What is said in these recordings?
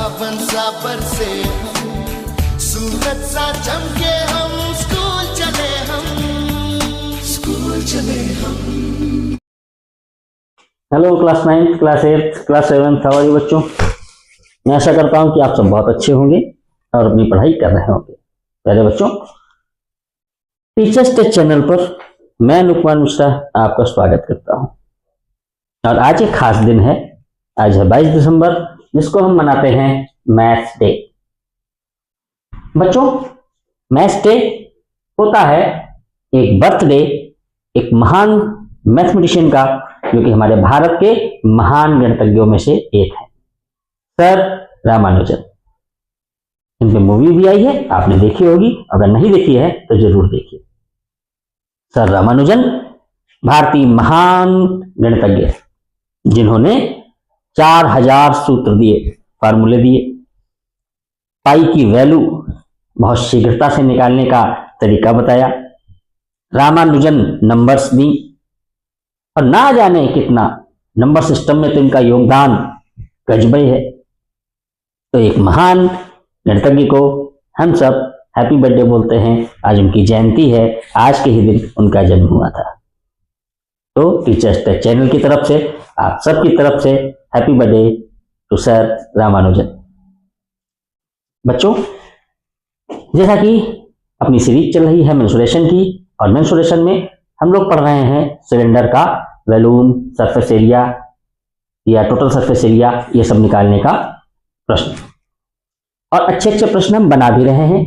सावन सा बरसे सूरज सा चमके हम स्कूल चले हम। हेलो क्लास 9, क्लास 8, क्लास 7 सवारी बच्चों, मैं आशा करता हूं कि आप सब बहुत अच्छे होंगे और अपनी पढ़ाई कर रहे होंगे। प्यारे बच्चों, टीचर्स टेक चैनल पर मैं लुकमान मिश्रा आपका स्वागत करता हूं। और आज एक खास दिन है। आज है 22 दिसंबर, जिसको हम मनाते हैं मैथ्स डे। बच्चों, मैथ्स डे होता है एक बर्थडे एक महान मैथमेटिशियन का, जो कि हमारे भारत के महान गणितज्ञों में से एक है, सर रामानुजन। इन पे मूवी भी आई है, आपने देखी होगी, अगर नहीं देखी है तो जरूर देखिए। सर रामानुजन भारतीय महान गणितज्ञ, जिन्होंने 4000 सूत्र दिए, फार्मूले दिए, पाई की वैल्यू बहुत शीघ्रता से निकालने का तरीका बताया, रामानुजन नंबर्स दी, और ना जाने कितना नंबर सिस्टम में तो इनका योगदान गजबे है। तो एक महान गणितज्ञ को हम सब हैप्पी बर्थडे बोलते हैं। आज उनकी जयंती है, आज के ही दिन उनका जन्म हुआ था। तो टीचर्स टेक चैनल की तरफ से, आप सबकी तरफ से happy birthday to sir Ramanujan. बच्चों, जैसा कि अपनी सीरीज चल रही है मेंसुरेशन की, और मेंसुरेशन में हम लोग पढ़ रहे हैं सिलेंडर का वॉल्यूम, सरफेस एरिया या टोटल सरफेस एरिया, ये सब निकालने का प्रश्न। और अच्छे अच्छे प्रश्न हम बना भी रहे हैं,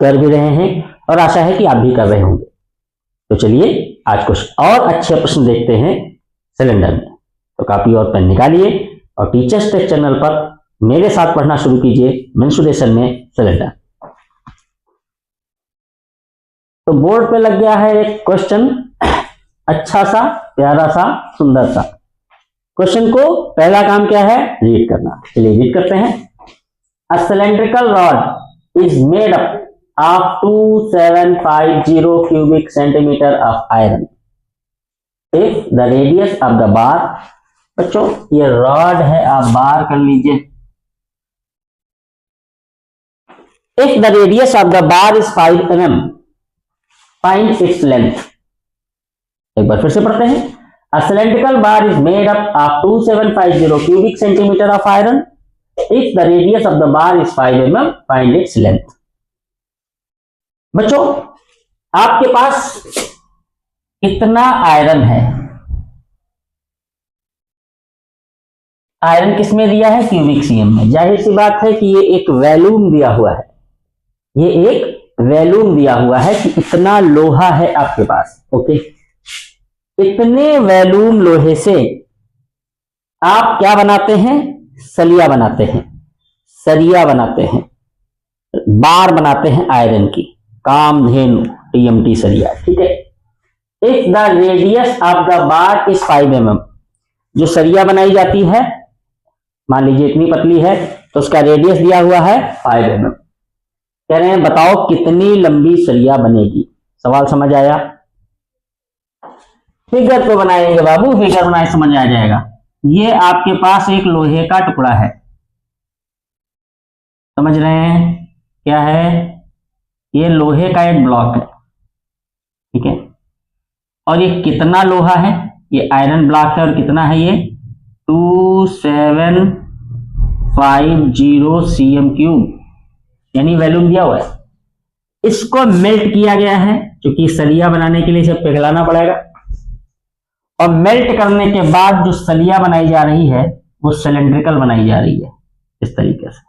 कर भी रहे हैं, और आशा है कि आप भी कर रहे होंगे। तो चलिए आज कुछ और अच्छे प्रश्न देखते हैं सिलेंडर में। तो कॉपी और पेन निकालिए और टीचर्स टेक चैनल पर मेरे साथ पढ़ना शुरू कीजिए मेंसुरेशन में सिलेंडर। तो बोर्ड पे लग गया है एक क्वेश्चन, अच्छा सा, प्यारा सा, सुंदर सा। क्वेश्चन को पहला काम क्या है, रीड करना। चलिए रीड करते हैं। A cylindrical rod is made up of 2750 cubic centimeter of iron. If the radius of the bar, बच्चों ये रॉड है, आप बार कर लीजिए। If the radius of the bar is 5 mm, find its length. एक बार फिर से पढ़ते हैं। A cylindrical bar is made up of 2750 cubic centimeter of iron. If the radius of the bar is 5 mm, find its length. बच्चों, आपके पास इतना iron है। Iron किस में दिया है, क्यूबिक सीएम में। जाहिर सी बात है कि ये एक वॉल्यूम दिया हुआ है, ये एक वॉल्यूम दिया हुआ है कि इतना लोहा है आपके पास। ओके, इतने वॉल्यूम लोहे से आप क्या बनाते हैं, सलिया बनाते हैं, सरिया बनाते हैं, बार बनाते हैं आयरन की, कामधेनु टीएमटी सरिया। ठीक है। If the radius of the bar is 5 mm, जो सरिया बनाई जाती है, मान लीजिए इतनी पतली है, तो उसका रेडियस दिया हुआ है 5 mm। कह रहे हैं बताओ कितनी लंबी सरिया बनेगी। सवाल समझ आया? फिगर को बनाएंगे बाबू, फिगर बनाए समझ आ जाएगा। ये आपके पास एक लोहे का टुकड़ा है, समझ रहे हैं क्या है, ये लोहे का एक ब्लॉक है। ठीक है, और ये कितना लोहा है, ये आयरन ब्लॉक है, और कितना है ये 2750 cm3, यानी वॉल्यूम दिया हुआ है। इसको मेल्ट किया गया है, क्योंकि सलिया बनाने के लिए इसे पिघलाना पड़ेगा, और मेल्ट करने के बाद जो सलिया बनाई जा रही है वो सिलेंड्रिकल बनाई जा रही है। इस तरीके से,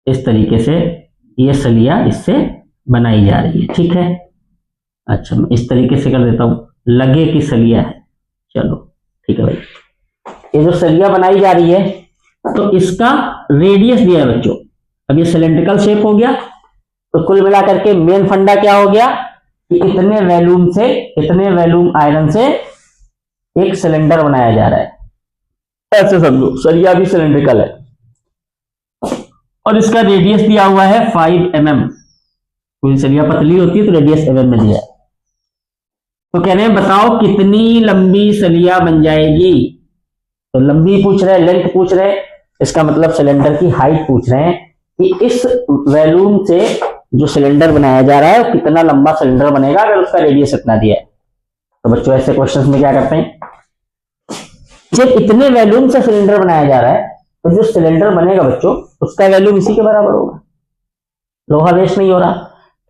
इस तरीके से ये सलिया इससे बनाई जा रही है। ठीक है, अच्छा मैं इस तरीके से कर देता हूं, लगे कि सलिया है। चलो ठीक है भाई, ये जो सलिया बनाई जा रही है, तो इसका रेडियस दिया है बच्चों। अब ये सिलेंड्रिकल शेप हो गया, तो कुल मिलाकर के मेन फंडा क्या हो गया कि इतने वॉल्यूम से, इतने वॉल्यूम आयरन से एक सिलेंडर बनाया जा रहा है। ऐसे समझो, सरिया भी सिलेंड्रिकल है, और इसका रेडियस दिया हुआ है 5 mm। कोई सरिया पतली होती है तो रेडियस mm में दिया है। तो कह रहे हैं बताओ कितनी लंबी सलिया बन जाएगी। तो लंबी पूछ रहे हैं, लेंथ पूछ रहे हैं, इसका मतलब सिलेंडर की हाइट पूछ रहे हैं कि इस वॉल्यूम से जो सिलेंडर बनाया जा रहा है वो कितना लंबा सिलेंडर बनेगा अगर उसका रेडियस इतना दिया है। तो बच्चों ऐसे क्वेश्चंस में क्या करते हैं, जब इतने वॉल्यूम से सिलेंडर बनाया जा रहा है तो जो सिलेंडर बनेगा बच्चों उसका वॉल्यूम इसी के बराबर होगा, लोहा वेस्ट नहीं हो रहा।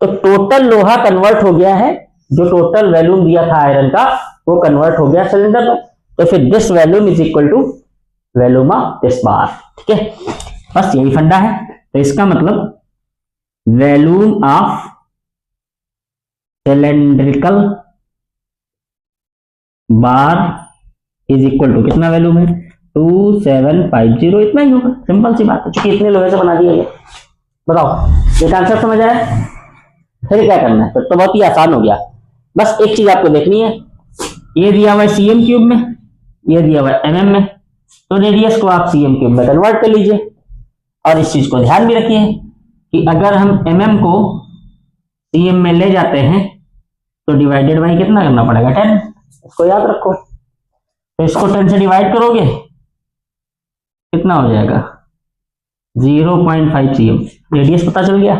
तो टोटल लोहा कन्वर्ट हो गया है, जो टोटल वॉल्यूम दिया था आयरन का वो कन्वर्ट हो गया सिलेंडर में। तो फिर this volume is equal to volume of this bar. ठीक है, बस यही फंडा है। तो इसका मतलब volume of cylindrical bar is equal to कितना वैल्यूम है 2750, इतना ही होगा। सिंपल सी बात है, क्योंकि इतने लोहे से बना दिया गया। बताओ ये आंसर समझ आया? फिर क्या करना है, फिर तो बहुत ही आसान हो गया। बस एक चीज आपको देखनी है, ये दिया हुआ है सीएम क्यूब में, ये दिया हुआ है एमएम में, तो रेडियस को आप सीएम क्यूब में कन्वर्ट कर लीजिए। और इस चीज को ध्यान भी रखिए कि अगर हम एमएम को सीएम में ले जाते हैं तो डिवाइडेड बाई कितना करना पड़ेगा 10, इसको याद रखो। तो इसको 10 से डिवाइड करोगे कितना हो जाएगा 0.5 सीएम, रेडियस पता चल गया।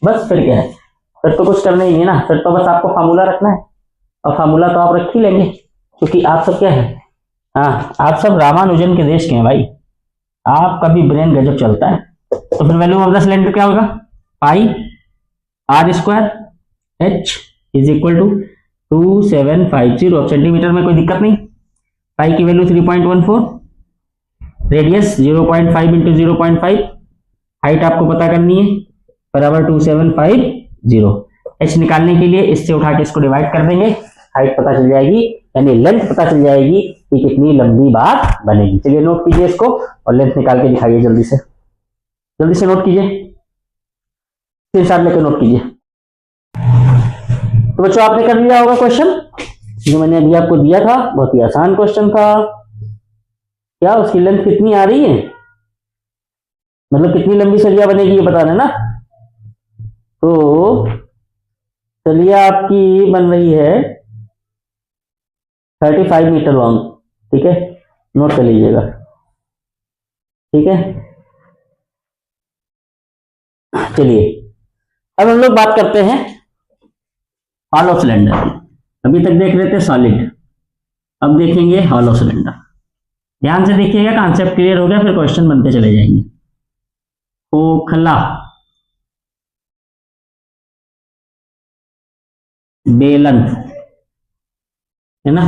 बस फिर क्या है, फिर तो कुछ करना ही नहीं है ना, फिर तो बस आपको फार्मूला रखना है। और फार्मूला तो आप रख ही लेंगे क्योंकि आप सब क्या है, हाँ आप सब रामानुजन के देश के हैं भाई, आपका भी ब्रेन गजब चलता है। तो फिर वैल्यूम ऑफ द सिलेंडर क्या होगा, pi r square h is equal to 2750 centimetre में, कोई दिक्कत नहीं। पाई की वैल्यू 3.14, रेडियस 0.5 इंटू 0.5, हाइट आपको पता करनी है बराबर 2750। एच निकालने के लिए इससे उठा के इसको डिवाइड कर देंगे, हाइट पता चल जाएगी, यानी लेंथ पता चल जाएगी कि कितनी लंबी बात बनेगी। चलिए नोट कीजिए इसको और लेंथ निकाल के दिखाइए, जल्दी से नोट कीजिए, फिर साथ लेकर नोट कीजिए। तो बच्चों आपने कर लिया होगा क्वेश्चन जो मैंने अभी आपको दिया था, बहुत ही आसान क्वेश्चन था। क्या उसकी लेंथ कितनी आ रही है, मतलब कितनी लंबी सरिया बनेगी ये बताना ना। तो सरिया आपकी बन रही है 35 मीटर लॉन्ग, ठीक है, नोट कर लीजिएगा, ठीक है। चलिए अब हम लोग बात करते हैं हॉलो सिलेंडर। अभी तक देख रहे थे सॉलिड, अब देखेंगे हॉलो सिलेंडर। ध्यान से देखिएगा, कॉन्सेप्ट क्लियर हो गया फिर क्वेश्चन बनते चले जाएंगे। खोखला बेलन है ना,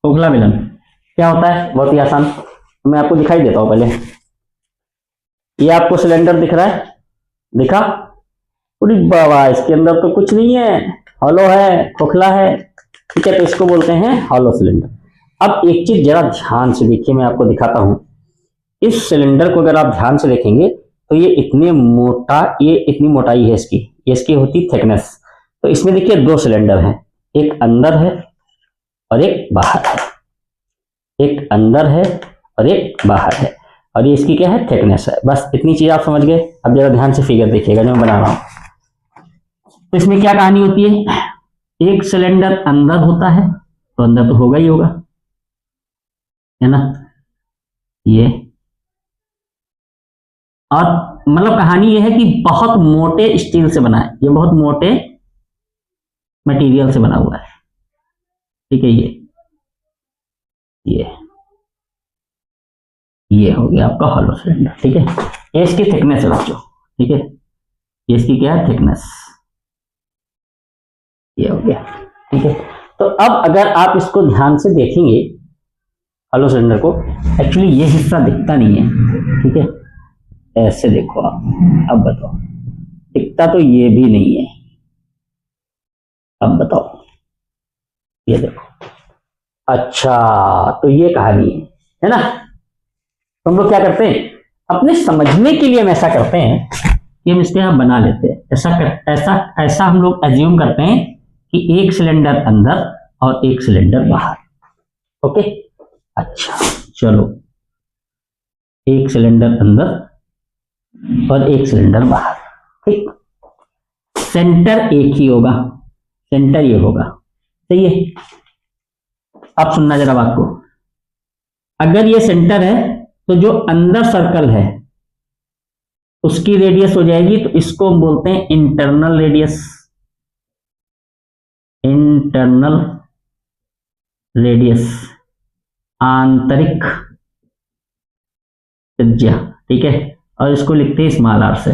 खोखला बेलन क्या होता है, बहुत ही आसान, मैं आपको दिखाई देता हूं। पहले ये आपको सिलेंडर दिख रहा है, दिखा, अरे बाबा इसके अंदर तो कुछ नहीं है, हॉलो है, खोखला है, ठीक है, तो इसको बोलते हैं हॉलो सिलेंडर। अब एक चीज जरा ध्यान से देखिए, मैं आपको दिखाता हूं। इस सिलेंडर को अगर आप ध्यान से देखेंगे तो ये इतने मोटा, ये इतनी मोटाई है इसकी, ये इसकी होती थिकनेस। तो इसमें देखिए दो सिलेंडर हैं, एक अंदर है और एक बाहर है, एक अंदर है और एक बाहर है, और ये इसकी क्या है, थिकनेस है। बस इतनी चीज आप समझ गए। अब जरा ध्यान से फिगर देखिएगा जो मैं बना रहा हूं। तो इसमें क्या कहानी होती है, एक सिलेंडर अंदर होता है, तो अंदर तो होगा ही होगा, है ना, ये, और मतलब कहानी ये है कि बहुत मोटे स्टील से बना है, ये बहुत मोटे मटेरियल से बना हुआ है, ठीक है। ये हो गया आपका हॉलो सिलेंडर, ठीक है। ये इसकी थिकनेस है बच्चों, ठीक है, ये इसकी क्या है, थिकनेस, ये हो गया, ठीक है। तो अब अगर आप इसको ध्यान से देखेंगे हॉलो सिलेंडर को, एक्चुअली ये हिस्सा दिखता नहीं है, ठीक है, ऐसे देखो आप, अब बताओ दिखता तो ये भी नहीं है, अब बताओ, ये देखो, अच्छा तो ये कहानी है ना। तो हम लोग क्या करते हैं, अपने समझने के लिए हम ऐसा करते हैं कि हम इसके यहां बना लेते हैं, ऐसा हम लोग एज्यूम करते हैं कि एक सिलेंडर अंदर और एक सिलेंडर बाहर, ओके। अच्छा चलो, एक सिलेंडर अंदर और एक सिलेंडर बाहर, ठीक। सेंटर एक ही होगा, सेंटर ये होगा, सही है। अब सुनना जरा बात को, अगर ये सेंटर है तो जो अंदर सर्कल है उसकी रेडियस हो जाएगी, तो इसको हम बोलते हैं इंटरनल रेडियस, इंटरनल रेडियस, आंतरिक त्रिज्या, ठीक है। और इसको लिखते हैं स्मॉल आर से,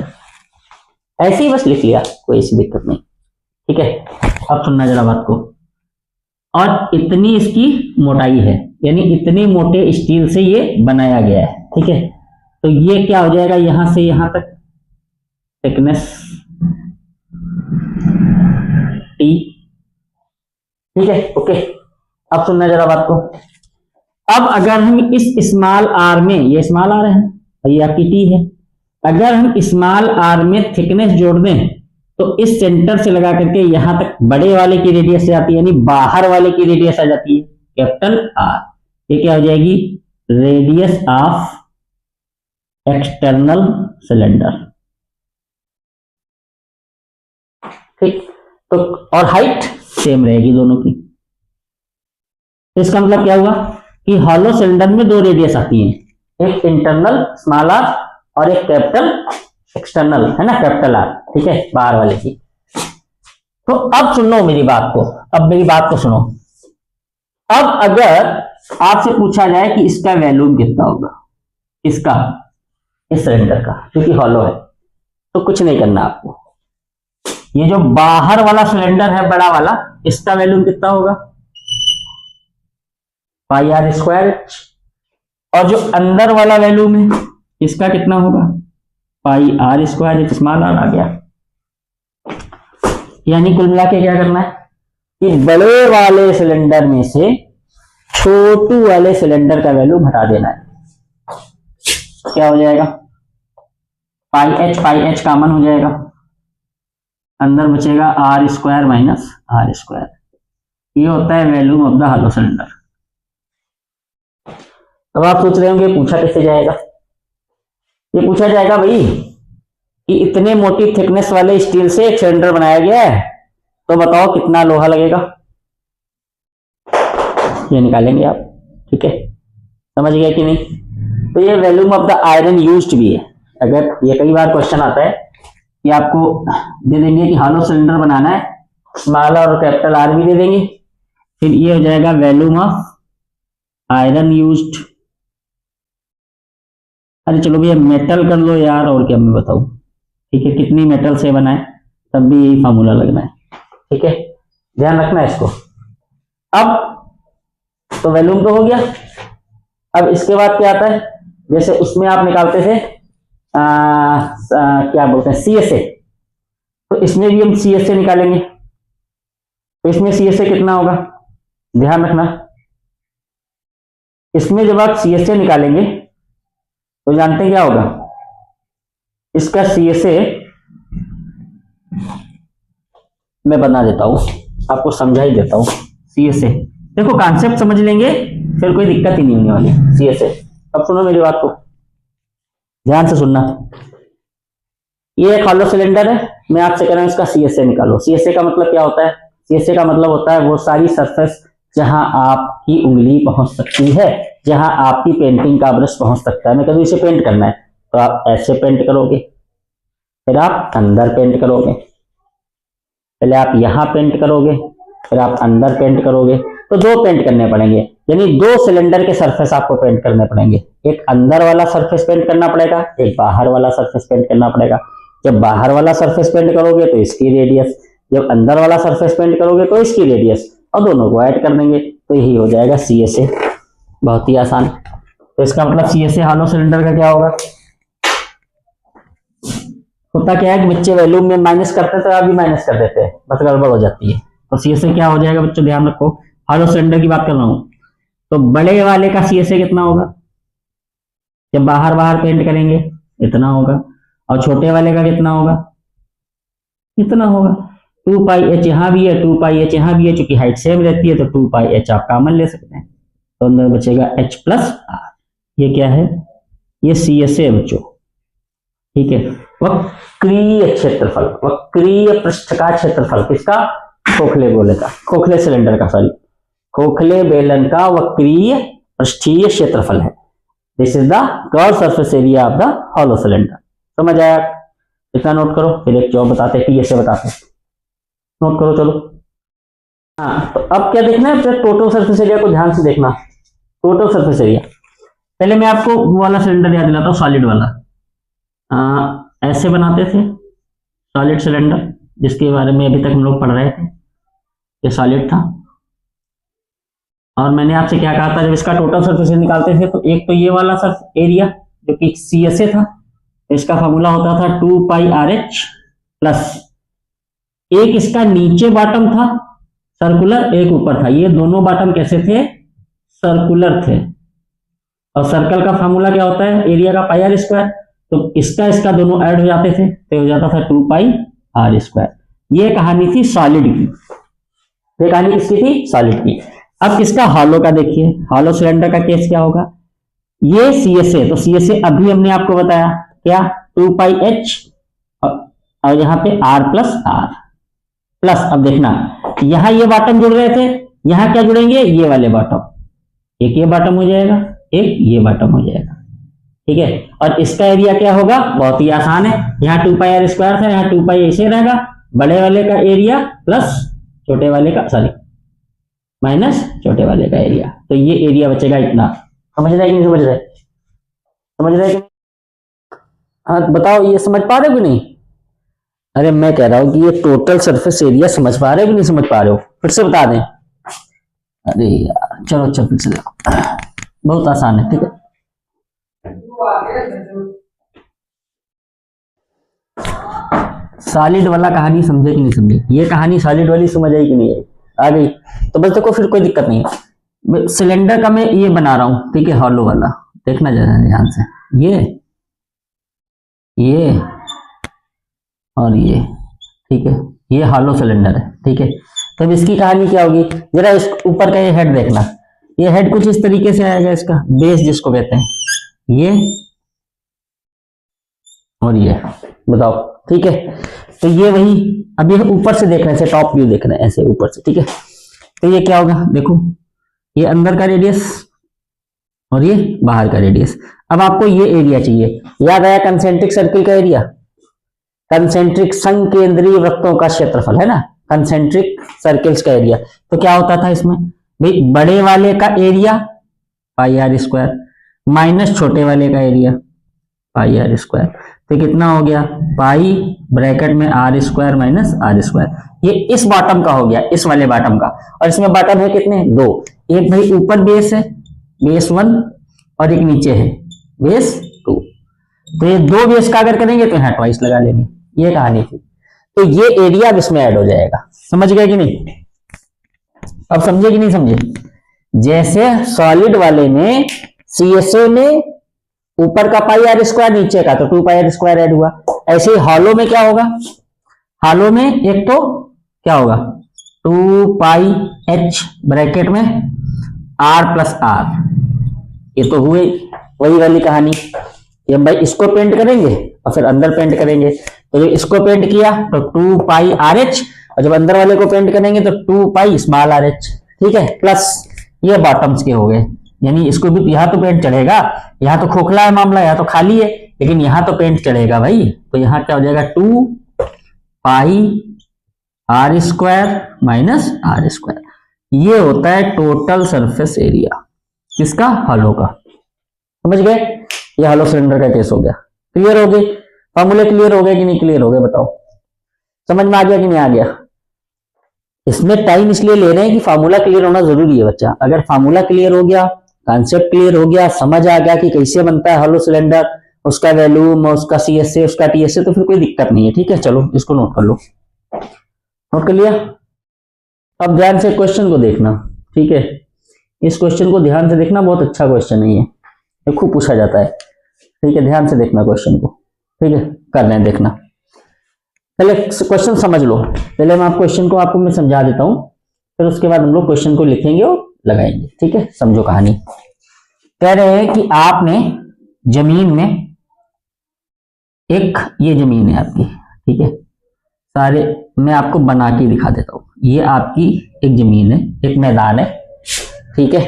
ऐसे ही बस लिख लिया, कोई ऐसी दिक्कत नहीं, ठीक है। अब सुनना जरा बात को, और इतनी इसकी मोटाई है, यानी इतने मोटे स्टील से ये बनाया गया है, ठीक है। तो ये क्या हो जाएगा, यहां से यहां तक थिकनेस टी, ठीक है, ओके। अब सुनना जरा बात को, अब अगर हम इस स्मॉल आर में, ये स्मॉल आर है और ये आपकी टी है, अगर हम स्मॉल आर में थिकनेस जोड़ दें तो इस सेंटर से लगा करके यहां तक बड़े वाले की रेडियस आ जाती है, यानी बाहर वाले की रेडियस आ जाती है कैपिटल आर। ये क्या हो जाएगी, रेडियस ऑफ एक्सटर्नल सिलेंडर, ठीक। तो और हाइट सेम रहेगी दोनों की। तो इसका मतलब क्या हुआ कि हॉलो सिलेंडर में दो रेडियस आती हैं, एक इंटरनल स्मॉल आर और एक कैपिटल एक्सटर्नल, है ना, कैपिटल आर, ठीक है, बाहर वाले की। तो अब सुनो मेरी बात को, अब मेरी बात को सुनो। अब अगर आपसे पूछा जाए कि इसका वैल्यूम कितना होगा, इसका, इस सिलेंडर का, क्योंकि हॉलो है, तो कुछ नहीं करना आपको, ये जो बाहर वाला सिलेंडर है बड़ा वाला, इसका वैल्यूम कितना होगा, पाई आर स्क्वायर एच, और जो अंदर वाला वैल्यूम है इसका कितना होगा, pi r square h small r आ गया। यानी कुल मिला के क्या करना है कि बड़े वाले सिलेंडर में से छोटू वाले सिलेंडर का वैल्यू घटा देना है। क्या हो जाएगा, पाई एच कॉमन हो जाएगा, अंदर बचेगा R square minus r square. ये होता है volume of the hollow cylinder. अब आप सोच रहे होंगे पूछा कैसे जाएगा, ये पूछा जाएगा भाई कि इतने मोटी थिकनेस वाले स्टील से एक सिलेंडर बनाया गया है, तो बताओ कितना लोहा लगेगा, ये निकालेंगे आप, ठीक है, समझ गए कि नहीं। तो ये volume of the iron used भी है। अगर ये कई बार क्वेश्चन आता है कि आपको दे देंगे कि हॉलो सिलेंडर बनाना है, स्मॉल और कैपिटल आर भी दे देंगे, फिर ये हो जाएगा वैल्यूम ऑफ आयरन यूज्ड। अरे चलो भैया मेटल कर लो यार, और क्या मैं बताऊं, ठीक है, कितनी मेटल से बनाए तब भी यही फार्मूला लगना है, ठीक है, ध्यान रखना है इसको। अब तो वैल्यूम तो हो गया। अब इसके बाद क्या आता है, जैसे उसमें आप निकालते थे क्या बोलते हैं CSA, तो इसमें भी हम CSA निकालेंगे। तो इसमें CSA कितना होगा, ध्यान रखना, इसमें जब आप CSA निकालेंगे तो जानते हैं क्या होगा, इसका CSA मैं बना देता हूं, आपको समझा ही देता हूं। CSA देखो, कॉन्सेप्ट समझ लेंगे फिर कोई दिक्कत ही नहीं होने वाली। CSA, अब सुनो मेरी बात को ध्यान से सुनना। ये एक हॉलो सिलेंडर है, मैं आपसे कह रहा हूं इसका CSA निकालो। CSA का मतलब क्या होता है, CSA का मतलब होता है वो सारी सरफेस जहां आपकी उंगली पहुंच सकती है, जहां आपकी पेंटिंग का ब्रश पहुंच सकता है। मैं कभी इसे पेंट करना है तो आप ऐसे पेंट करोगे, फिर आप अंदर पेंट करोगे, पहले आप यहां पेंट करोगे, फिर आप अंदर पेंट करोगे। तो दो पेंट करने पड़ेंगे, यानी दो सिलेंडर के सरफेस आपको पेंट करने पड़ेंगे। एक अंदर वाला सरफेस पेंट करना पड़ेगा, एक बाहर वाला सरफेस पेंट करना पड़ेगा। जब बाहर वाला सरफेस पेंट करोगे तो इसकी रेडियस, जब अंदर वाला सरफेस पेंट करोगे तो इसकी रेडियस, और दोनों को ऐड कर देंगे तो यही हो जाएगा CSA। बहुत ही आसान। तो इसका मतलब CSA हॉलो सिलेंडर का क्या होगा, होता क्या है कि बच्चे वैल्यूम में माइनस करते हैं तो आप भी माइनस कर देते हैं, बस गड़बड़ हो जाती है। तो CSA क्या हो जाएगा बच्चों, ध्यान रखो, हॉलो सिलेंडर की बात कर रहा हूं, तो बड़े वाले का CSA कितना होगा, जब बाहर बाहर पेंट करेंगे इतना होगा, और छोटे वाले का कितना होगा, इतना होगा। 2 पाई एच यहाँ भी है, 2 पाई एच यहाँ भी है, चूंकि हाइट सेम रहती है तो 2 पाई एच आप कॉमन ले सकते हैं, तो अंदर बचेगा H प्लस आर। ये क्या है, ये CSA है बच्चों, ठीक है। वक्रीय क्षेत्रफल, वक्रीय पृष्ठ का क्षेत्रफल किसका, खोखले गोले का, खोखले सिलेंडर का, सॉरी, खोखले बेलन का वक्रीय पृष्ठीय क्षेत्रफल है। This is the curve surface area of the hollow cylinder. समझ आया? इतना नोट करो, फिर एक जॉब बताते हैं, ऐसे बताते हैं, नोट करो चलो। हाँ, तो अब क्या देखना है, फिर टोटल सरफेस एरिया को ध्यान से देखना। टोटल सरफेस एरिया, पहले मैं आपको वो वाला सिलेंडर याद दिलाता हूँ, सॉलिड वाला। ऐसे बनाते थे सॉलिड सिलेंडर, जिसके बारे में अभी तक हम लोग पढ़ रहे थे। ये सॉलिड था, और मैंने आपसे क्या कहा था, जब इसका टोटल सरफेस एरिया निकालते थे तो एक तो ये वाला सरफेस एरिया जो कि CSA था, इसका फॉर्मूला होता था 2πRH प्लस एक इसका नीचे बॉटम था सर्कुलर, एक ऊपर था। ये दोनों बॉटम कैसे थे? सर्कुलर थे। और सर्कल का फॉर्मूला क्या होता है? एरिया का πr²। तो इसका दोनों ऐड हो जाते थे तो हो जाता था 2πr²। ये कहानी थी सॉलिड की। ये कहानी किसकी थी? सॉलिड की। अब इसका हॉलो का देखिए, हॉलो सिलेंडर का केस क्या होगा? ये CSA, तो CSA अभी हमने आपको बताया क्या, 2πH, और यहाँ पे R प्लस R प्लस, अब देखना यहां ये बॉटम जुड़ रहे थे, यहां क्या जुड़ेंगे? ये वाले बॉटम, एक ये बॉटम हो जाएगा, एक ये बॉटम हो जाएगा, ठीक है। और इसका एरिया क्या होगा? बहुत ही आसान है, यहाँ 2πr² था, यहाँ 2π ऐसे रहेगा, बड़े वाले का एरिया प्लस छोटे वाले का, सॉरी माइनस छोटे वाले का एरिया, तो ये एरिया बचेगा इतना। समझ रहे कि नहीं समझ रहे? समझ रहे कि? हाँ बताओ, ये समझ पा रहे हो कि नहीं? अरे मैं कह रहा हूं कि ये टोटल सरफेस एरिया समझ पा रहे हो कि नहीं समझ पा रहे हो? फिर से बता दें। अरे यार चलो, अच्छा फिर से देखो, बहुत आसान है, ठीक है। सॉलिड वाला कहानी समझे कि नहीं समझे? ये कहानी सॉलिड वाली समझ आई कि नहीं आई? आ गई? तो बस देखो, फिर कोई दिक्कत नहीं है। सिलेंडर का मैं ये बना रहा हूं, ठीक है, हॉलो वाला, देखना जरा ध्यान से। ये और ये, ठीक है, ये हॉलो सिलेंडर है, ठीक है। तो अब इसकी कहानी क्या होगी? जरा इस ऊपर का ये हेड देखना। ये हेड कुछ इस तरीके से आएगा, इसका बेस जिसको कहते हैं, ये और ये, बताओ, ठीक है। तो ये वही, अभी ऊपर से देख रहे हैं, टॉप व्यू देख रहे हैं ऐसे ऊपर से, ठीक है। तो ये क्या होगा? देखो, ये अंदर का रेडियस और ये बाहर का रेडियस। अब आपको ये एरिया चाहिए, याद आया कंसेंट्रिक सर्किल का एरिया, कंसेंट्रिक संकेंद्रीय वृत्तों का क्षेत्रफल है ना, कंसेंट्रिक सर्किल्स का एरिया। तो क्या होता था इसमें भाई? बड़े वाले का एरिया πr² माइनस छोटे वाले का एरिया πr²। तो कितना हो गया? पाई ब्रैकेट में r² माइनस r²। ये इस बॉटम का हो गया, इस वाले बॉटम का। और इसमें बॉटम है कितने? 2। एक भाई ऊपर बेस है, बेस 1, और एक नीचे है, बेस 2। तो ये 2 बेस का अगर करेंगे तो यहाँ ट्वाइस लगा लेंगे। ये कहानी थी। तो ये एरिया अब इसमें ऐड हो जाएगा। समझ गए कि नहीं? अब समझे कि नहीं समझे? जैसे सॉलिड वाले में CSA में ऊपर का πr², नीचे का तो 2πr² ऐड हुआ। ऐसे ही हॉलो में क्या होगा? हॉलो में एक तो क्या होगा? 2πH ब्रैकेट में R प्लस R। ये तो हुए वही वाली कहानी। ये भाई इसको पेंट करेंगे और फिर अंदर पेंट करेंगे। तो जब इसको पेंट किया तो 2πRH, और जब अंदर वाले को पेंट करेंगे तो 2πrh, ठीक है, प्लस ये बॉटम्स के हो गए। यानी इसको भी यहाँ तो पेंट चढ़ेगा, यहाँ तो खोखला है मामला, यहाँ तो खाली है, लेकिन यहाँ तो पेंट चढ़ेगा भाई। तो यहाँ क्या हो जाएगा? 2πr² minus r²। ये होता है टोटल सरफेस एरिया किसका? हॉलो का। समझ गए? ये हॉलो सिलेंडर का केस हो गया। क्लियर हो गए? फॉर्मूले क्लियर हो गए कि नहीं क्लियर हो गए? बताओ, समझ में आ गया कि नहीं आ गया? इसमें टाइम इसलिए ले रहे हैं कि फार्मूला क्लियर होना जरूरी है बच्चा। अगर फार्मूला क्लियर हो गया, कॉन्सेप्ट क्लियर हो गया, समझ आ गया कि कैसे बनता है हॉलो सिलेंडर, उसका वैल्यूम, उसका CSA, उसका TSA, तो फिर कोई दिक्कत नहीं है। ठीक है, चलो इसको नोट कर लो। नोट कर लिया? अब ध्यान से क्वेश्चन को देखना, ठीक है। इस क्वेश्चन को ध्यान से देखना, बहुत अच्छा क्वेश्चन है ये खूब पूछा जाता है। ठीक है, ध्यान से देखना क्वेश्चन को, ठीक है, कर रहे हैं देखना। पहले क्वेश्चन समझ लो, पहले मैं क्वेश्चन को आपको मैं समझा देता हूं, फिर उसके बाद हम लोग क्वेश्चन को लिखेंगे और लगाएंगे। ठीक है, समझो कहानी। कह रहे हैं कि आपने जमीन में एक, ये जमीन है आपकी, ठीक है, सारे मैं आपको बना के दिखा देता हूं। ये आपकी एक जमीन है, एक मैदान है, ठीक है।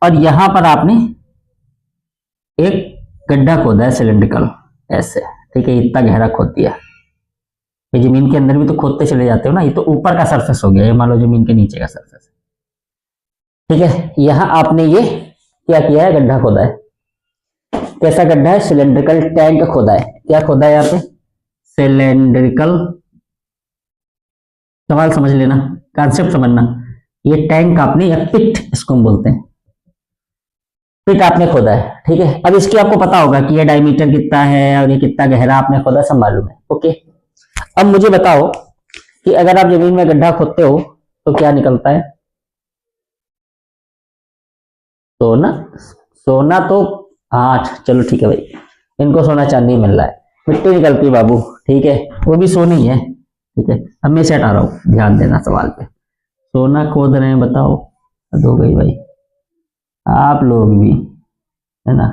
और यहां पर आपने एक गड्ढा खोदा है सिलेंड्रिकल, ऐसे, ठीक है, इतना गहरा खोद दिया। ये जमीन के अंदर भी तो खोदते चले जाते हो ना, ये तो ऊपर का सरफेस हो गया, ये मान लो जमीन के नीचे का सरफेस, ठीक है। यहां आपने ये क्या किया है, गड्ढा खोदा है। कैसा गड्ढा है, सिलेंड्रिकल टैंक खोदा है। क्या खोदा है यहाँ पे, सिलेंड्रिकल, सवाल समझ लेना, कॉन्सेप्ट समझना। ये टैंक आपने, या पिट इसको हम बोलते हैं, पिट आपने खोदा है, ठीक है। अब इसकी आपको पता होगा कि ये डायमीटर कितना है और ये कितना गहरा आपने खोदा, सब मालूम है, ओके। अब मुझे बताओ कि अगर आप जमीन में गड्ढा खोदते हो तो क्या निकलता है, सोना। सोना तो हाँ चलो ठीक है भाई, इनको सोना चांदी मिल रहा है, मिट्टी निकलती बाबू, ठीक है, वो भी सोना ही है, ठीक है। अब मैं से हटा रहा हूं, ध्यान देना सवाल पे। सोना खोद रहे हैं, बताओ, हद हो गई भाई, आप लोग भी, है ना।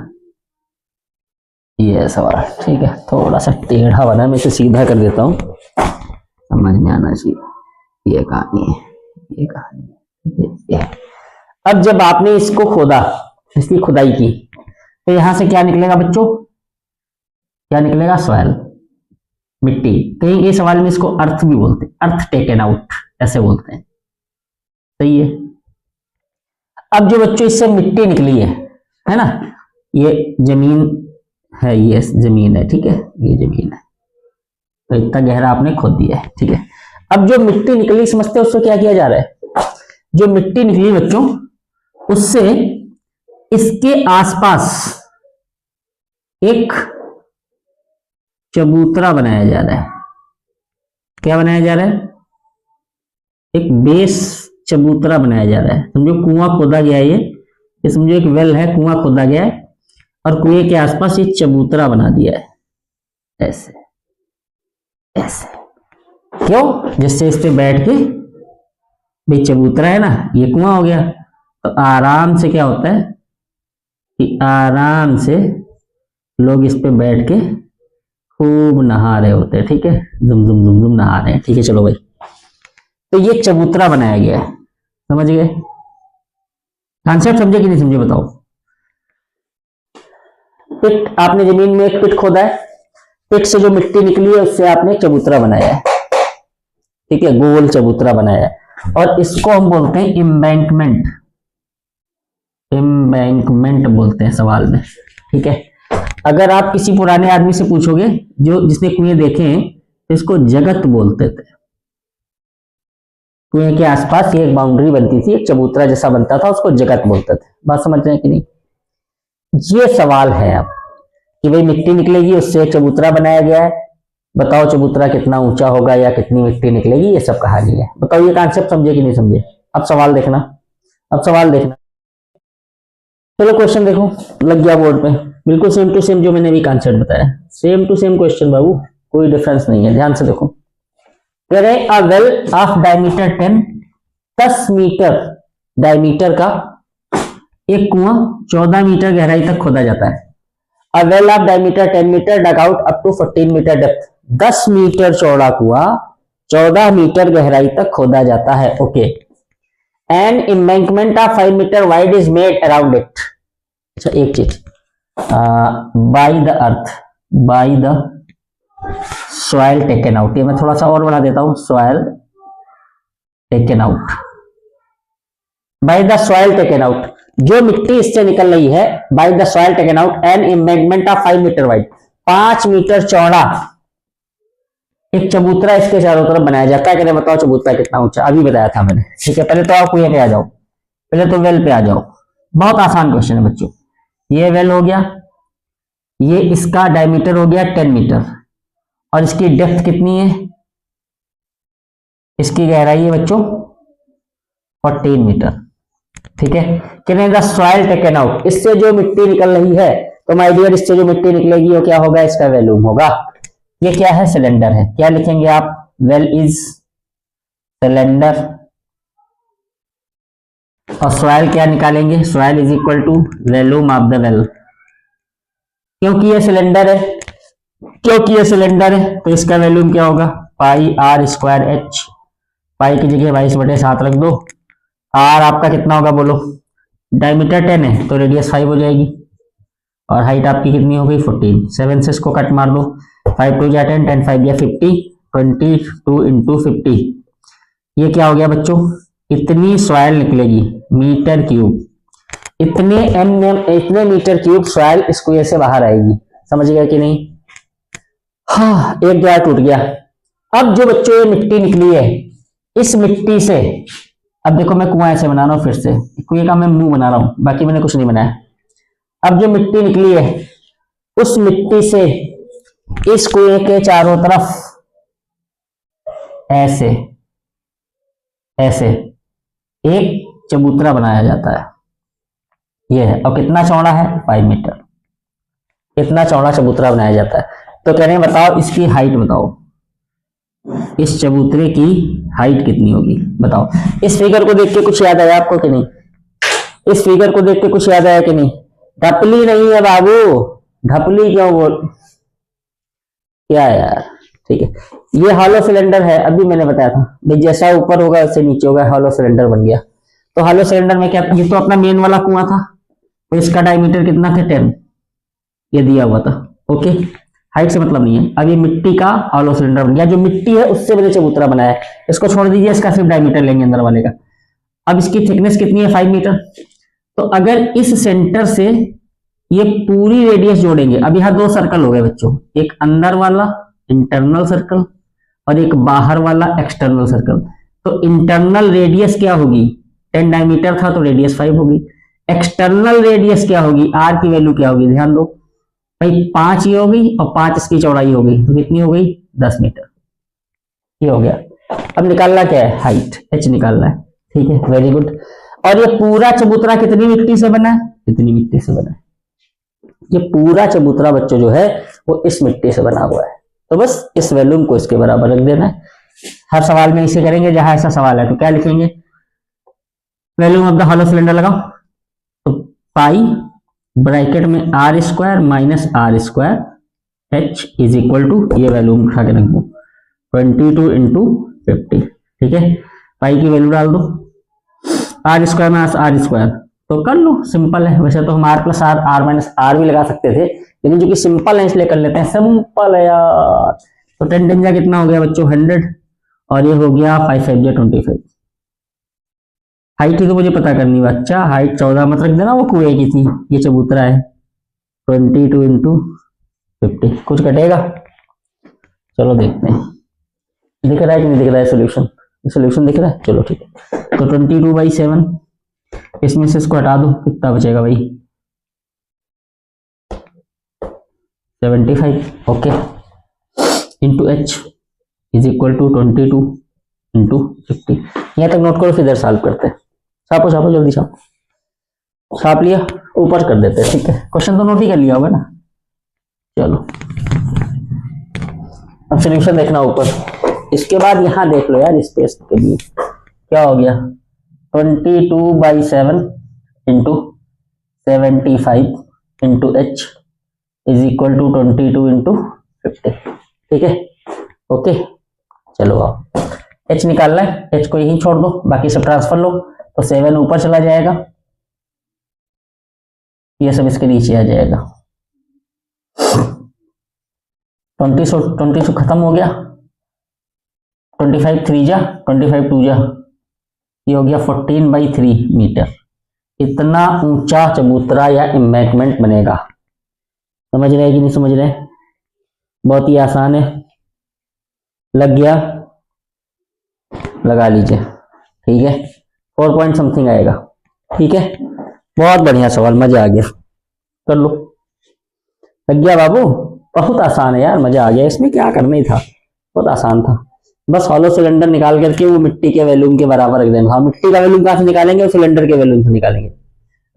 ये सवाल ठीक है, थोड़ा सा टेढ़ा बना, मैं इसे सीधा कर देता हूं, समझ में आना चाहिए। ये कहानी है, ये कहानी है। अब जब आपने इसको खोदा, इसकी खुदाई की, तो यहां से क्या निकलेगा बच्चों, क्या निकलेगा, सॉइल, मिट्टी। कहीं ये सवाल में इसको अर्थ भी बोलते हैं, अर्थ टेकन आउट ऐसे बोलते हैं, सही है। अब जो बच्चों इससे मिट्टी निकली है ना, ये जमीन है, ये जमीन है, ठीक है, ये जमीन है, तो इतना गहरा आपने खोद दिया है, ठीक है। अब जो मिट्टी निकली, समझते हो उससे क्या किया जा रहा है, जो मिट्टी निकली बच्चों, उससे इसके आसपास एक चबूतरा बनाया जा रहा है। क्या बनाया जा रहा है, एक बेस चबूतरा बनाया जा रहा है। समझो कुआं खोदा गया है, ये समझो एक वेल है, कुआं खोदा गया है और कुएं के आसपास ये चबूतरा बना दिया है, ऐसे ऐसे। क्यों, जिससे इस पे बैठ के, भाई चबूतरा है ना, ये कुआं हो गया, तो आराम से क्या होता है कि आराम से लोग इस पे बैठ के खूब नहा रहे होते हैं, ठीक है, जुम जुम जुम जुम नहा रहे हैं, ठीक है। चलो भाई, तो ये चबूतरा बनाया गया है, समझ गए, कॉन्सेप्ट समझे कि नहीं समझे, बताओ। पिट, आपने जमीन में एक पिट खोदा है, पिट से जो मिट्टी निकली है उससे आपने चबूतरा बनाया है, ठीक है, गोल चबूतरा बनाया है, और इसको हम बोलते हैं इम्बैंकमेंट, इम्बैंकमेंट बोलते हैं सवाल में, ठीक है। अगर आप किसी पुराने आदमी से पूछोगे जो जिसने कुएं देखे हैं, तो इसको जगत बोलते थे। कुएं के आसपास ये एक बाउंड्री बनती थी, एक चबूतरा जैसा बनता था, उसको जगत बोलते थे। बात समझ रहे हैं कि नहीं। ये सवाल है अब कि भाई मिट्टी निकलेगी, उससे एक चबूतरा बनाया गया है, बताओ चबूतरा कितना ऊंचा होगा या कितनी मिट्टी निकलेगी, ये सब कहानी है। बताओ ये कॉन्सेप्ट समझे कि नहीं समझे। अब सवाल देखना, अब सवाल देखना, चलो क्वेश्चन देखो, लग गया बोर्ड पे, बिल्कुल सेम टू सेम जो मैंने अभी कॉन्सेप्ट बताया, सेम टू सेम क्वेश्चन बाबू, कोई डिफरेंस नहीं है, ध्यान से देखो। कह रहे a well of diameter 10 metre diameter का एक कुआं 14 मीटर गहराई तक खोदा जाता है। A well of diameter 10 metre dug out up to 14 metre depth. 10 metre चौड़ा कुआं 14 मीटर गहराई तक खोदा जाता है, okay. An embankment of 5 metre wide is made around it. अच्छा एक चीज, by the earth, by the soil taken out, ये मैं थोड़ा सा और बढ़ा देता हूं, soil taken out, by the soil taken out, जो मिट्टी इससे निकल रही है, by the soil taken out an embankment of 5 metre wide, 5 metre चौड़ा एक चबूतरा इसके चारों तरफ बनाया जाता है। कहते बताओ चबूतरा कितना ऊंचा, अभी बताया था मैंने, ठीक है। पहले तो आप कुएं पे आ जाओ, पहले तो वेल पे आ जाओ, बहुत आसान क्वेश्चन है बच्चों। ये वेल हो गया, ये इसका डायमीटर हो गया 10 मीटर और इसकी डेप्थ कितनी है, इसकी गहराई है बच्चों 14 मीटर, ठीक है। कहते द सॉइल टेकन आउट, इससे जो मिट्टी निकल रही है, तो माय डियर इससे जो मिट्टी निकलेगी वो क्या होगा, इसका वॉल्यूम होगा। ये क्या है, सिलेंडर है, क्या लिखेंगे आप, वेल इज सिलेंडर, और सॉइल क्या निकालेंगे, soil is equal to volume of the well. क्योंकि ये सिलेंडर है, क्योंकि ये सिलेंडर है तो इसका वॉल्यूम क्या होगा, पाई आर स्क्वायर एच, पाई की जगह 22/7 रख दो, आर आपका कितना होगा बोलो, डायमीटर 10 है तो रेडियस 5 हो जाएगी, और हाइट आपकी कितनी हो गई 14। 7 से इसको कट मार दो, 5 2 जा 10, 10 5 या 50, 22 इंटू 50, ये क्या हो गया बच्चों, इतनी सॉइल निकलेगी मीटर क्यूब, इतने मीटर क्यूब सॉइल स्क्वायर से बाहर आएगी। समझ गया कि नहीं? हाँ, एक द्वार टूट गया। अब जो बच्चों ये मिट्टी निकली है, इस मिट्टी से, अब देखो मैं कुआं ऐसे बना रहा हूं, फिर से कुएं का मैं मुंह बना रहा हूं, बाकी मैंने कुछ नहीं बनाया। अब जो मिट्टी निकली है, उस मिट्टी से इस कुएं के चारों तरफ ऐसे ऐसे एक चबूतरा बनाया जाता है, ये है। और कितना चौड़ा है 5 मीटर। इतना चौड़ा चबूतरा बनाया जाता है। तो कह रहे हैं बताओ इसकी हाइट बताओ, इस चबूतरे की हाइट कितनी होगी बताओ। इस फिगर को देख के कुछ याद आया आपको कि नहीं? इस फिगर को देख के कुछ याद आया कि नहीं? ढपली नहीं है बाबू, ढपली क्यों बोल, क्या है यार, ठीक है। ये हॉलो सिलेंडर है, अभी मैंने बताया था भाई, जैसा ऊपर होगा वैसे नीचे होगा, हॉलो सिलेंडर बन गया। तो हॉलो सिलेंडर में क्या, ये तो अपना मेन वाला कुआं था, तो इसका डायमीटर कितना था 10, ये दिया हुआ था। ओके, हाइट से मतलब नहीं है। अब ये मिट्टी का हॉलो सिलेंडर बन गया, जो मिट्टी है उससे मैंने चबूतरा बनाया है। इसको छोड़ दीजिए, इसका सिर्फ डायमीटर लेंगे अंदर वाले का। अब इसकी थिकनेस कितनी है 5 मीटर। तो अगर इस सेंटर से ये पूरी रेडियस जोड़ेंगे, अब यहां 2 सर्कल हो गए बच्चों, एक अंदर वाला इंटरनल सर्कल और एक बाहर वाला एक्सटर्नल सर्कल। तो इंटरनल रेडियस क्या होगी, 10 डायमीटर था तो रेडियस 5 होगी। एक्सटर्नल रेडियस क्या होगी, आर की वैल्यू क्या होगी, ध्यान दो भाई, 5 ये हो गई और 5 इसकी चौड़ाई हो गई, तो कितनी हो गई 10 मीटर। ये हो गया। अब निकालना क्या है, हाइट, एच निकालना है। ठीक है, वेरी गुड। और ये पूरा चबूतरा कितनी मिट्टी से बना है, इतनी मिट्टी से बना है। ये पूरा चबूतरा बच्चों जो है वो इस मिट्टी से बना हुआ है। तो बस इस वैल्यूम को इसके बराबर रख देना है। हर सवाल में इसे करेंगे, जहां ऐसा सवाल है तो क्या लिखेंगे, volume of the hollow cylinder लगाओ, तो पाई ब्रैकेट में R square minus r square h is equal to, ये वैल्यूम उठा के रख दो 22 इंटू 50। ठीक है, पाई की वैल्यू डाल दो, R square minus r square, तो कर लो, सिंपल है। वैसे तो हम R plus r, R minus r भी लगा सकते थे, लेकिन जो कि सिंपल है इसलिए कर लेते हैं, सिंपल है यार। तो 10 10 जा कितना हो गया बच्चों 100, और ये हो गया 5 5 जा 25। हाइट ही तो मुझे पता करनी है बच्चा, हाइट 14 मत रख देना, वो कुएं की थी, ये चबूतरा है। 22 इंटू 50, कुछ कटेगा, चलो देखते हैं, दिख रहा है कि नहीं दिख रहा है सोल्यूशन, सोल्यूशन दिख रहा है, चलो ठीक है। तो 22/7, इसमें से इसको हटा दो, कितना बचेगा भाई 75, okay, into h is equal to 22 into 50। यहां तक नोट करो, फिर इधर सॉल्व करते हैं। छापो छापो जल्दी छापो, छाप लिया, ऊपर कर देते हैं। ठीक है, क्वेश्चन तो नोट ही कर लिया होगा ना। चलो अब सोल्यूशन देखना ऊपर, इसके बाद यहां देख लो यार, स्पेस के लिए क्या हो गया 22/7 into 75 into h is equal to 22 into 50। ठीक है, ओके, चलो आओ, एच निकालना है, एच को यहीं छोड़ दो, बाकी सब ट्रांसफर लो, तो 7 ऊपर चला जाएगा, ये सब इसके नीचे आ जाएगा। 20 खत्म हो गया, 25 3 जा 25 2 जा, ये हो गया 14/3 मीटर। इतना ऊंचा चबूतरा या एम्बैंकमेंट बनेगा। समझ रहे कि नहीं समझ रहे? बहुत ही आसान है, लग गया, लगा लीजिए। ठीक है, 4 पॉइंट समथिंग आएगा। ठीक है, बहुत बढ़िया सवाल, मजा आ गया, कर लो, लग गया बाबू, बहुत आसान है यार, मजा आ गया, इसमें क्या करना ही था, बहुत आसान था। बस हॉलो सिलेंडर निकाल करके वो मिट्टी के वैल्यूम के बराबर रख देना। हाँ, मिट्टी का वैल्यूम कहां से निकालेंगे, सिलेंडर के वैल्यूम से निकालेंगे।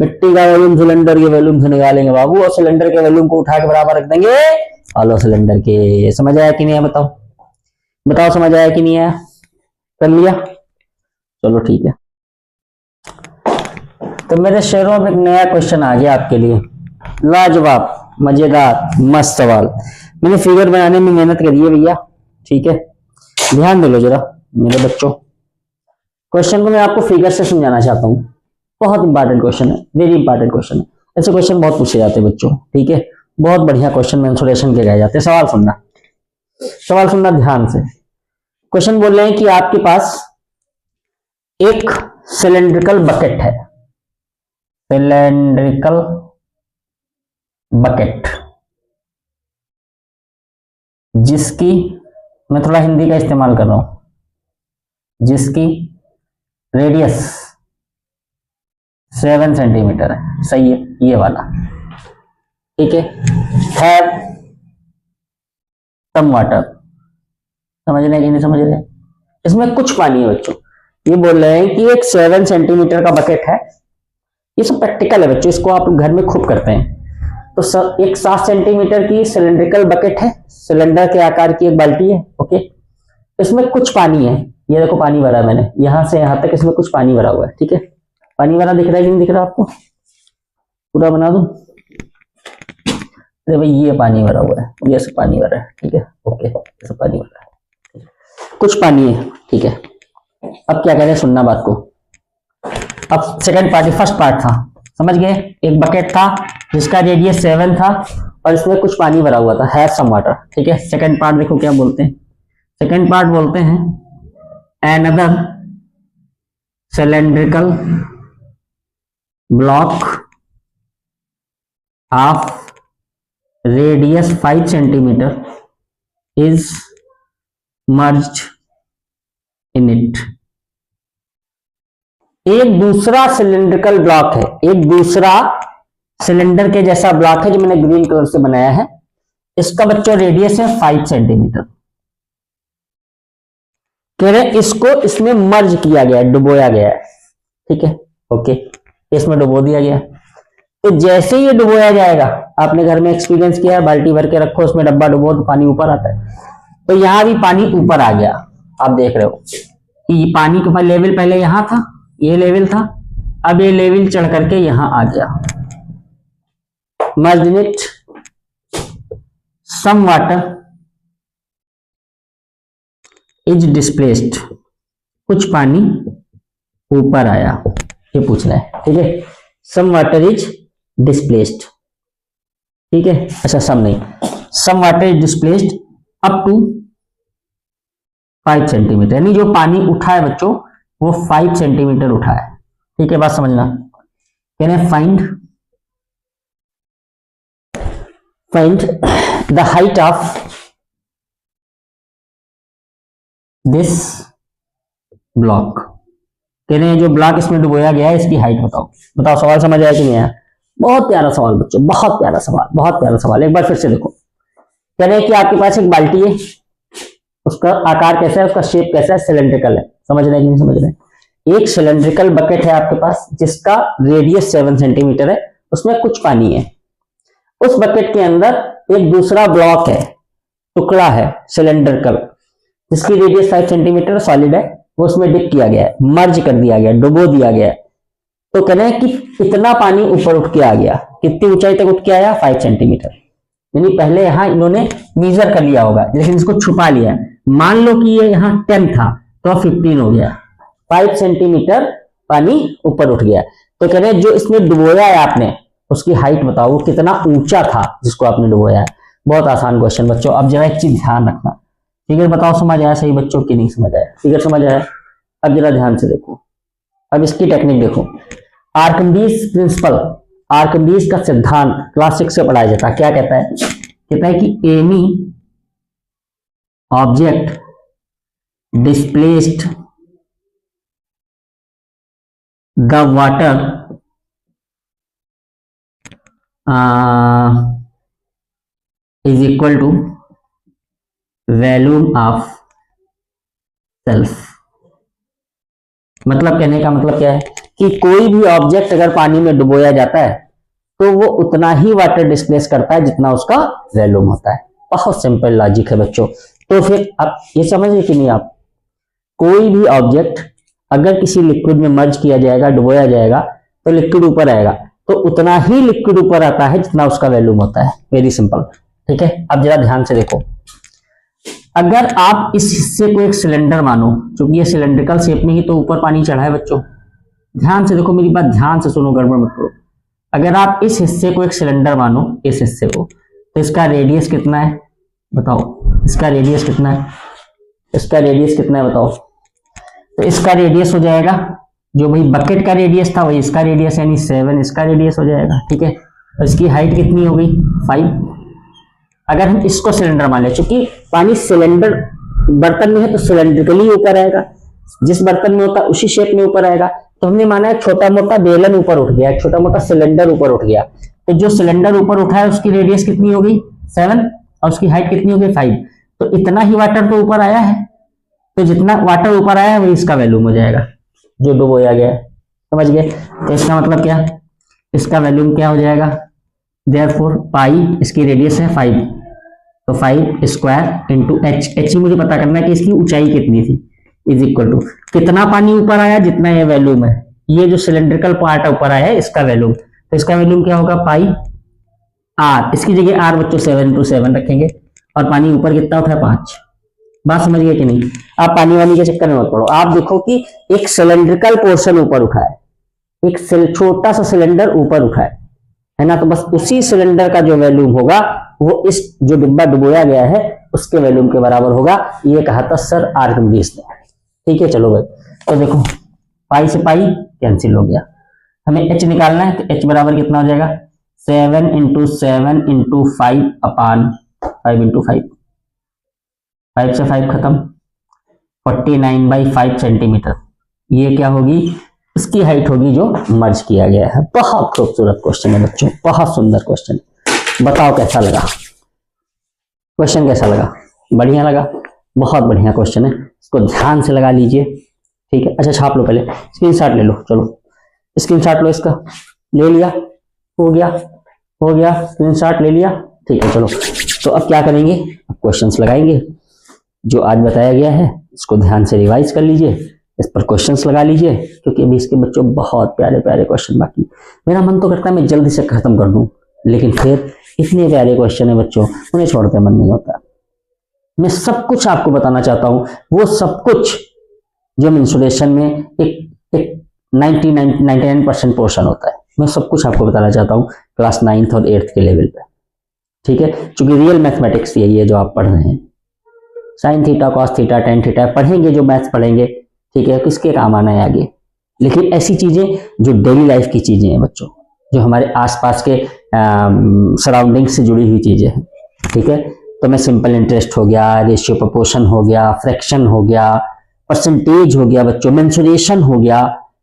मिट्टी का वैल्यूम सिलेंडर के वैल्यूम से निकालेंगे बाबू, और सिलेंडर के वैल्यूम को उठा के बराबर रख देंगे हॉलो सिलेंडर के। समझ आया कि नहीं है, बताओ बताओ, समझ आया कि नहीं आया, कर लिया, चलो ठीक है। तो मेरे शेरों में एक नया क्वेश्चन आ गया आपके लिए, लाजवाब, मजेदार, मस्त सवाल। मैंने फिगर बनाने में मेहनत करी है भैया, ठीक है, ध्यान दे लो जरा मेरे बच्चों। क्वेश्चन को मैं आपको फिगर से समझाना चाहता हूं। बहुत इंपॉर्टेंट क्वेश्चन है, वेरी इंपॉर्टेंट क्वेश्चन है। ऐसे क्वेश्चन बहुत पूछे जाते हैं बच्चों, ठीक है, बहुत बढ़िया क्वेश्चन मेंसुरेशन के गए जाते हैं। सवाल सुनना ध्यान से। क्वेश्चन बोल रहे हैं कि आपके पास एक सिलेंड्रिकल बकेट है, सिलेंड्रिकल बकेट, जिसकी, मैं थोड़ा हिंदी का इस्तेमाल कर रहा हूं, जिसकी रेडियस 7 सेंटीमीटर है, सही है, ये वाला, ठीक है। हैव सम वाटर, समझ रहे हैं कि नहीं समझ रहे हैं? इसमें कुछ पानी है बच्चों। ये बोल रहे हैं कि एक 7 सेंटीमीटर का बकेट है, ये सब प्रैक्टिकल है बच्चों, इसको आप घर में खूब करते हैं। तो एक 7 सेंटीमीटर की सिलेंड्रिकल बकेट है, सिलेंडर के आकार की एक बाल्टी है, ओके। इसमें कुछ पानी है, ये देखो पानी भरा है मैंने, यहां से यहां तक इसमें कुछ पानी भरा हुआ है, ठीक है। पानी भरा दिख रहा है कि नहीं दिख रहा आपको? पूरा बना दूं? अरे भाई ये पानी भरा हुआ है, ये सब पानी भरा है, ठीक है, ओके, ये सब पानी भरा है, कुछ पानी है, ठीक है। अब क्या कह रहे हैं, सुनना बात को। अब सेकंड पार्ट, फर्स्ट पार्ट था, समझ गए, एक बकेट था जिसका रेडियस 7 था और इसमें कुछ पानी भरा हुआ था, हैव सम वाटर, ठीक है। सेकंड पार्ट देखो क्या बोलते हैं, सेकंड पार्ट बोलते हैं another cylindrical block of radius 5 centimeter is merged in it। एक दूसरा सिलेंड्रिकल ब्लॉक है, एक दूसरा सिलेंडर के जैसा ब्लॉक है जो मैंने ग्रीन कलर से बनाया है, इसका बच्चों रेडियस है 5 सेंटीमीटर। कह रहे इसको इसमें मर्ज किया गया है, डुबोया गया है, ठीक है, ओके, इसमें डुबो दिया गया। तो जैसे ये डुबोया जाएगा, आपने घर में एक्सपीरियंस किया है, बाल्टी भर के रखो, उसमें डब्बा डुबो तो पानी ऊपर आता है, तो यहां भी पानी ऊपर आ गया। आप देख रहे हो कि पानी का लेवल पहले यहां था, ये लेवल था, अब ये लेवल चढ़ करके यहां आ गया। Merge in it some water is displaced, कुछ पानी ऊपर आया, ये पूछ रहा है, ठीक है। सम वाटर इज डिस्प्लेस्ड, ठीक है, अच्छा सम नहीं, some water is displaced up to 5 centimetre, यानी जो पानी उठा है बच्चों वो 5 सेंटीमीटर उठा है, ठीक है, बात समझना। कह रहे find the height of this block. कह रहे हैं जो ब्लॉक इसमें डुबोया गया है इसकी हाइट बताओ। बताओ सवाल समझ आया कि नहीं आया? बहुत प्यारा सवाल बच्चों, बहुत प्यारा सवाल, बहुत प्यारा सवाल। एक बार फिर से देखो, कह रहे हैं कि आपके पास एक बाल्टी है, उसका आकार कैसा है, उसका शेप कैसा है, सिलेंड्रिकल है, समझ रहे हैं कि नहीं समझ रहे? एक सिलेंड्रिकल बकेट है आपके पास जिसका रेडियस 7 सेंटीमीटर है, उसमें कुछ पानी है। उस बकेट के अंदर एक दूसरा ब्लॉक है, टुकड़ा है सिलेंड्रिकल, जिसकी रेडियस 5 सेंटीमीटर सॉलिड है, वो उसमें डिप किया गया है, मर्ज कर दिया गया, डुबो दिया गया है। तो कह रहे हैं कि इतना पानी ऊपर उठ के आ गया, कितनी ऊंचाई तक उठ के आया? 5 सेंटीमीटर। यानी पहले यहां इन्होंने मेजर कर लिया होगा लेकिन इसको छुपा लिया। मान लो कि ये यहां 10 था तो 15 हो गया, 5 सेंटीमीटर पानी ऊपर उठ गया। तो कह रहे हैं जो इसमें डुबोया है आपने उसकी हाइट बताओ, कितना ऊंचा था जिसको आपने डुबोया है। बहुत आसान क्वेश्चन बच्चों। अब जरा एक चीज ध्यान रखना, फिगर बताओ समझ आया सही बच्चों कि नहीं समझ आया? फिगर समझ आया? अब जरा ध्यान से देखो, अब इसकी टेक्निक देखो। आर्किमिडीज प्रिंसिपल, आर्किमिडीज का सिद्धांत क्लास 6 से पढ़ाया जाता है। क्या कहता है? कहता है कि any object displaced the water is equal to volume of self. मतलब कहने का मतलब क्या है कि कोई भी ऑब्जेक्ट अगर पानी में डुबोया जाता है तो वो उतना ही वाटर डिस्प्लेस करता है जितना उसका वॉल्यूम होता है। बहुत सिंपल लॉजिक है बच्चों। तो फिर आप ये समझिए कि नहीं, आप कोई भी ऑब्जेक्ट अगर किसी लिक्विड में मर्ज किया जाएगा, डुबोया जाएगा, तो लिक्विड ऊपर आएगा, तो उतना ही लिक्विड ऊपर आता है जितना उसका वॉल्यूम होता है। वेरी सिंपल, ठीक है। अब जरा ध्यान से देखो, अगर आप इस हिस्से को एक सिलेंडर मानो, क्योंकि ये सिलेंड्रिकल शेप में ही तो ऊपर पानी चढ़ा है बच्चों, ध्यान से देखो मेरी बात, ध्यान से सुनो, गड़बड़ मत करो। अगर आप इस हिस्से को एक सिलेंडर मानो, इस हिस्से को, तो इसका रेडियस कितना है बताओ, इसका रेडियस कितना है, इसका रेडियस कितना है बताओ। तो इसका रेडियस हो जाएगा, जो भाई बकेट का रेडियस था वही इसका रेडियस, यानी 7 इसका रेडियस हो जाएगा, ठीक है। और इसकी हाइट कितनी हो गई 5। अगर हम इसको सिलेंडर मान ले, चूंकि पानी सिलेंडर बर्तन में है तो सिलेंड्रिकली ऊपर आएगा, जिस बर्तन में होता है उसी शेप में ऊपर आएगा। तो हमने माना है छोटा मोटा बेलन ऊपर उठ गया, छोटा मोटा सिलेंडर ऊपर उठ गया, तो जो सिलेंडर ऊपर उठा है उसकी रेडियस कितनी हो गई 7 और उसकी हाइट कितनी हो गई 5। तो इतना ही वाटर तो ऊपर आया है, तो जितना वाटर ऊपर आया है वही इसका वैल्यूम हो जाएगा जो डुबोया गया है, समझ गए। तो इसका मतलब क्या, इसका वैल्यूम क्या हो जाएगा, देयरफॉर पाई, इसकी रेडियस है 5, तो 5 स्क्वायर इंटू एच, एच ही मुझे पता करना है कि इसकी ऊंचाई कितनी थी, इज इक्वल टू कितना पानी ऊपर आया जितना ये वैल्यूम है, ये जो सिलेंड्रिकल पार्ट ऊपर आया है इसका वैल्यूम, तो इसका वैल्यूम क्या होगा पाई आर, इसकी जगह आर बच्चों 7 इंटू 7 रखेंगे, और पानी ऊपर कितना उठा है 5। बात समझ गए कि नहीं। आप पानी वानी के चक्कर में मत पड़ो, आप देखो कि एक सिलेंड्रिकल पोर्शन ऊपर उठा है, एक छोटा सा सिलेंडर ऊपर उठा है ना, तो बस उसी सिलेंडर का जो वैल्यूम होगा वो इस जो डिब्बा डुबोया गया है उसके वैल्यूम के बराबर होगा। ये कहा था सर आर्किमिडीज ने, ठीक है। चलो भाई, तो देखो पाई से पाई कैंसिल हो गया, हमें एच निकालना है, तो एच बराबर कितना हो जाएगा 7 इंटू 7 इंटू 5 अपान 5 इंटू 5, 5 से 5 खत्म, 49/5 सेंटीमीटर। ये क्या होगी, इसकी हाइट होगी जो मर्ज किया गया है। बहुत खूबसूरत क्वेश्चन है बच्चों, बहुत सुंदर क्वेश्चन। बताओ कैसा लगा क्वेश्चन, कैसा लगा, बढ़िया लगा, बहुत बढ़िया क्वेश्चन है, इसको ध्यान से लगा लीजिए, ठीक है। अच्छा छाप लो, पहले स्क्रीनशॉट ले लो, चलो स्क्रीनशॉट लो, इसका ले लिया, हो गया हो गया, स्क्रीनशॉट ले लिया, ठीक है। चलो तो अब क्या करेंगे, अब क्वेश्चंस लगाएंगे, जो आज बताया गया है इसको ध्यान से रिवाइज कर लीजिए, इस पर क्वेश्चंस लगा लीजिए, क्योंकि अभी इसके बच्चों बहुत प्यारे प्यारे क्वेश्चन बाकी। मेरा मन तो करता है मैं जल्दी से खत्म कर दूं, लेकिन फिर इतने प्यारे क्वेश्चन है बच्चों, उन्हें छोड़कर मन नहीं होता। मैं सब कुछ आपको बताना चाहता हूं, वो सब कुछ जो मेंसुरेशन में एक 99% पोर्शन होता है, मैं सब कुछ आपको बताना चाहता हूं क्लास 9th और 8th के लेवल पे, ठीक है। क्योंकि रियल मैथमेटिक्स यही है जो आप पढ़ रहे हैं, sine theta cos theta tan theta पढ़ेंगे, जो मैथ्स पढ़ेंगे, ठीक है, किसके काम आना है आगे। लेकिन ऐसी चीजें जो डेली लाइफ की चीजें हैं बच्चों, जो हमारे आसपास के सराउंडिंग से जुड़ी हुई चीजें हैं, ठीक है। तो मैं सिंपल इंटरेस्ट हो गया, रेशियो प्रोपोर्शन हो गया, फ्रैक्शन हो गया, परसेंटेज हो गया बच्चों, मेंसुरेशन हो गया,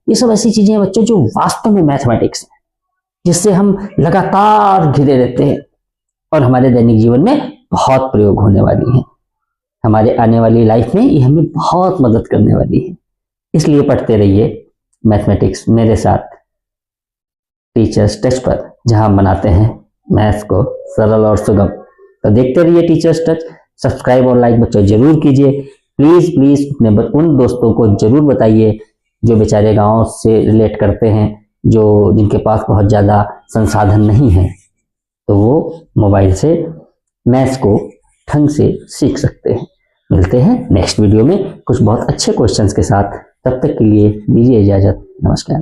ये सब ऐसी चीजें हैं बच्चों जो वास्तव में मैथमेटिक्स है, जिससे हम लगातार घिरे रहते हैं और हमारे दैनिक जीवन में बहुत प्रयोग होने वाली है। हमारे आने वाली लाइफ में ये हमें बहुत मदद करने वाली है। इसलिए पढ़ते रहिए मैथमेटिक्स मेरे साथ टीचर्स टच पर, जहां हम बनाते हैं मैथ्स को सरल और सुगम। तो देखते रहिए टीचर्स टच, सब्सक्राइब और लाइक बच्चों जरूर कीजिए, प्लीज प्लीज अपने उन दोस्तों को जरूर बताइए जो बेचारे गांव से रिलेट करते हैं, जो जिनके पास बहुत ज़्यादा संसाधन नहीं है, तो वो मोबाइल से मैथ्स को ढंग से सीख सकते हैं। मिलते हैं नेक्स्ट वीडियो में कुछ बहुत अच्छे क्वेश्चंस के साथ, तब तक के लिए दीजिए इजाजत, नमस्कार।